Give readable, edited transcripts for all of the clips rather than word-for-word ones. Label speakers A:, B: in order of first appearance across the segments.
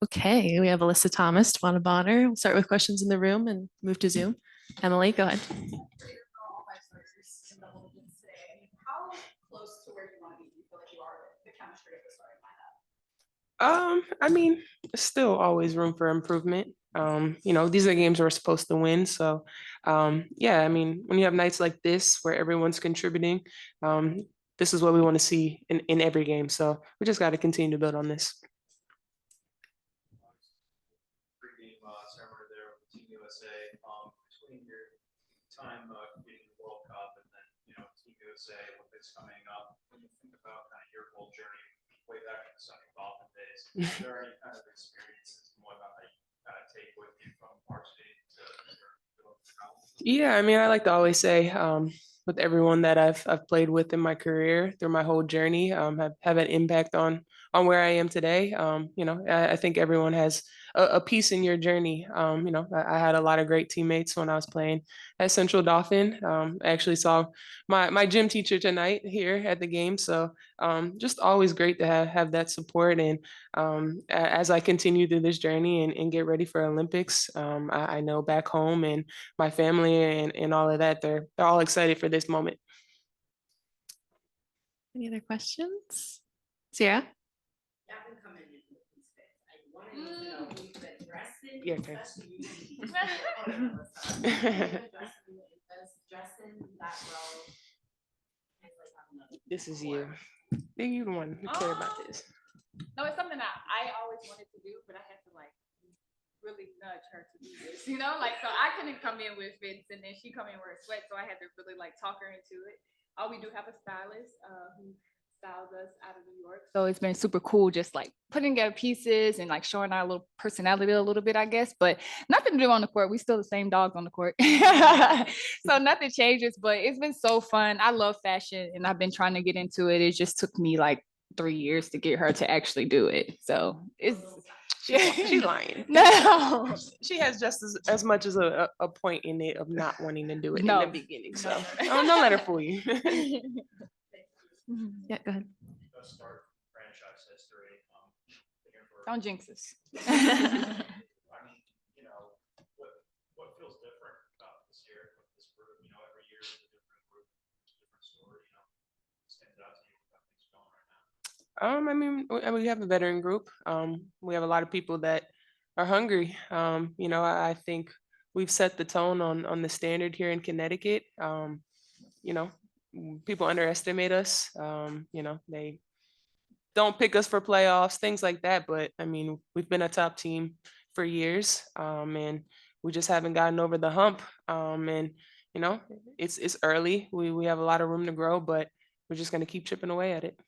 A: Okay, we have Alyssa Thomas, Tawana Bonner. We'll start with questions in the room and move to Zoom. Emily, go ahead.
B: All five starters in double digits today. I mean, how close to where you want to be do you feel like you are with the chemistry of the starting lineup?
C: I mean, still always room for improvement. These are games we're supposed to win. So, yeah, I mean, when you have nights like this where everyone's contributing, um, this is what we want to see in every game. So we just got to continue to build on this.
D: Pregame ceremony there with Team USA. Between your time competing in the World Cup and then Team USA Olympics coming up, when you think about kind of your whole journey way back in the Sunny Dolphin days, is there any kind of experiences and whatnot that you kind of take with you from varsity to
C: Yeah, I mean, I like to always say, with everyone that I've played with in my career through my whole journey, have an impact on where I am today. I think everyone has a piece in your journey. I had a lot of great teammates when I was playing at Central Dauphin. I actually saw my gym teacher tonight here at the game, so just always great to have that support. And as I continue through this journey and get ready for Olympics, I know back home and my family and all of that, they're all excited for this moment.
A: Any other questions? Sierra?
C: Yeah, okay. This is you. Then you the one who care about this.
E: No, it's something that I always wanted to do, but I had to really nudge her to do this, so I couldn't come in with fits and then she come in wearing sweats, so I had to really talk her into it. We do have a stylist who styles us out of New York, so it's been super cool just putting together pieces and showing our little personality a little bit, I guess, but nothing to do on the court. We still the same dogs on the court. So nothing changes, but it's been so fun. I love fashion and I've been trying to get into it. It just took me 3 years to get her to actually do it, so it's
C: She's lying.
E: no.
C: She has just as much as a point in it of not wanting to do it
E: No.
C: in the beginning. So
E: No.
C: don't let her fool you.
A: Yeah, go ahead.
D: start franchise history?
E: Don't jinx us.
D: I mean, what feels different about this year with this group? Every year is a different group, different story. Stands out to you about things going right now.
C: We have a veteran group. We have a lot of people that are hungry. I think we've set the tone on the standard here in Connecticut. You know, People underestimate us. They don't pick us for playoffs, things like that. But I mean, we've been a top team for years, and we just haven't gotten over the hump. And it's early. We have a lot of room to grow, but we're just going to keep chipping away at it.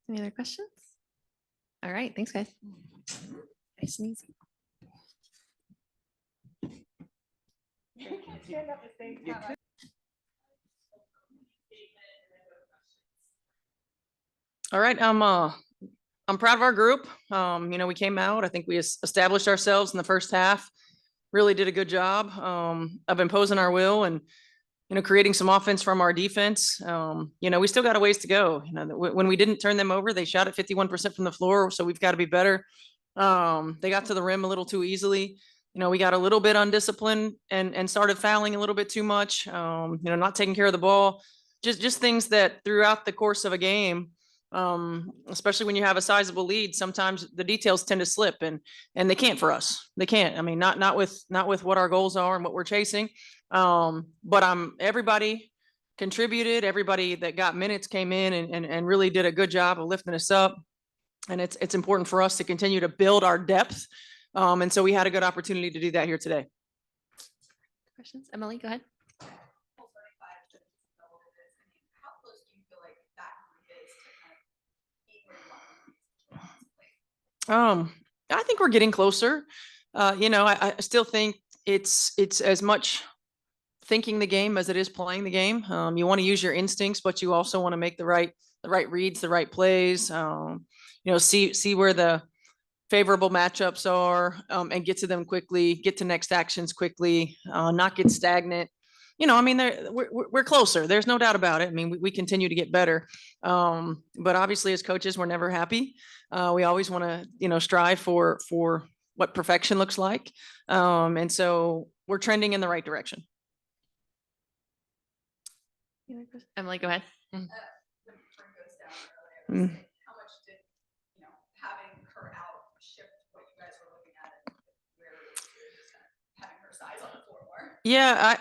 A: Any other questions? All right, thanks, guys. Nice and easy.
F: All right, I'm proud of our group. We came out. I think we established ourselves in the first half. Really did a good job of imposing our will and creating some offense from our defense. We still got a ways to go. When we didn't turn them over, they shot at 51% from the floor, so we've got to be better. They got to the rim a little too easily. We got a little bit undisciplined and started fouling a little bit too much. Not taking care of the ball. Just things that throughout the course of a game, especially when you have a sizable lead, sometimes the details tend to slip and they can't for us. They can't. I mean, not with what our goals are and what we're chasing. But everybody contributed. Everybody that got minutes came in and really did a good job of lifting us up. And it's important for us to continue to build our depth. And so we had a good opportunity to do that here today.
A: Questions? Emily, go ahead.
F: I think we're getting closer. I still think it's as much thinking the game as it is playing the game. You want to use your instincts, but you also want to make the right reads, the right plays. See where the favorable matchups are and get to them quickly, get to next actions quickly, not get stagnant. I mean, we're closer. There's no doubt about it. I mean, we continue to get better. But obviously as coaches, we're never happy. We always want to, strive for what perfection looks like. And so we're trending in the right direction.
A: Emily, go ahead.
B: When Bryn goes down earlier,
F: Mm.
B: how much did, having her out shift what you guys were looking at and where you're just kind of having her size on the floor more?
F: Yeah,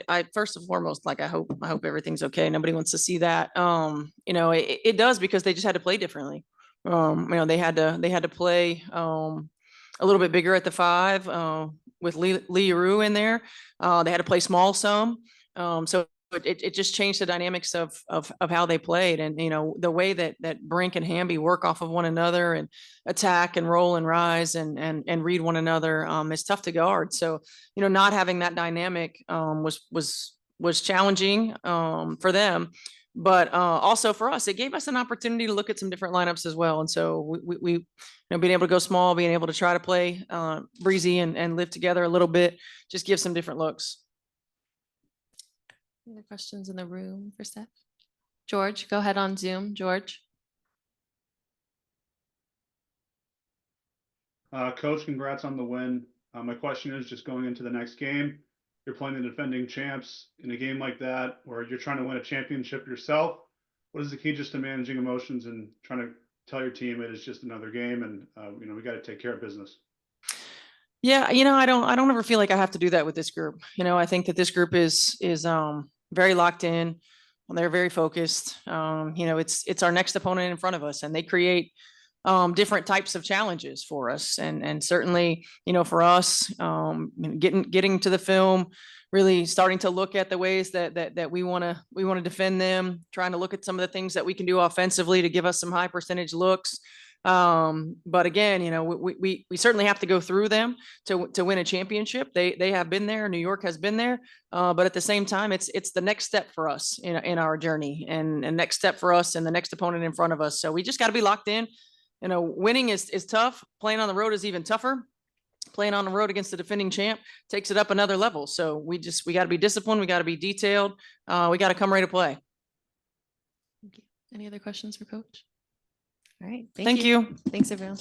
F: I first and foremost, like I hope everything's okay. Nobody wants to see that. It does because they just had to play differently. They had to play a little bit bigger at the 5 with Lee Rue in there. They had to play small some. So it just changed the dynamics of how they played, and the way that Brink and Hamby work off of one another and attack and roll and rise and read one another is tough to guard. So not having that dynamic was challenging for them, but also for us, it gave us an opportunity to look at some different lineups as well. And so we being able to go small, being able to try to play breezy and live together a little bit, just give some different looks.
A: Any other questions in the room for Steph? George, go ahead on Zoom. George.
G: Coach, congrats on the win. My question is just going into the next game, you're playing the defending champs in a game like that, where you're trying to win a championship yourself. What is the key just to managing emotions and trying to tell your team it is just another game and, we got to take care of business?
F: Yeah, I don't ever feel like I have to do that with this group. I think that this group is very locked in. They're very focused. It's our next opponent in front of us, and they create different types of challenges for us. And certainly, for us, getting to the film, really starting to look at the ways that we want to defend them, trying to look at some of the things that we can do offensively to give us some high percentage looks. But again, we certainly have to go through them to win a championship. They have been there. New York has been there. But at the same time, it's the next step for us in our journey, and next step for us and the next opponent in front of us. So we just got to be locked in. Winning is tough. Playing on the road is even tougher. Playing on the road against the defending champ takes it up another level. So we got to be disciplined. We got to be detailed. We got to come ready to play.
A: Thank you. Any other questions for Coach? All right.
F: Thank you.
A: Thanks, everyone.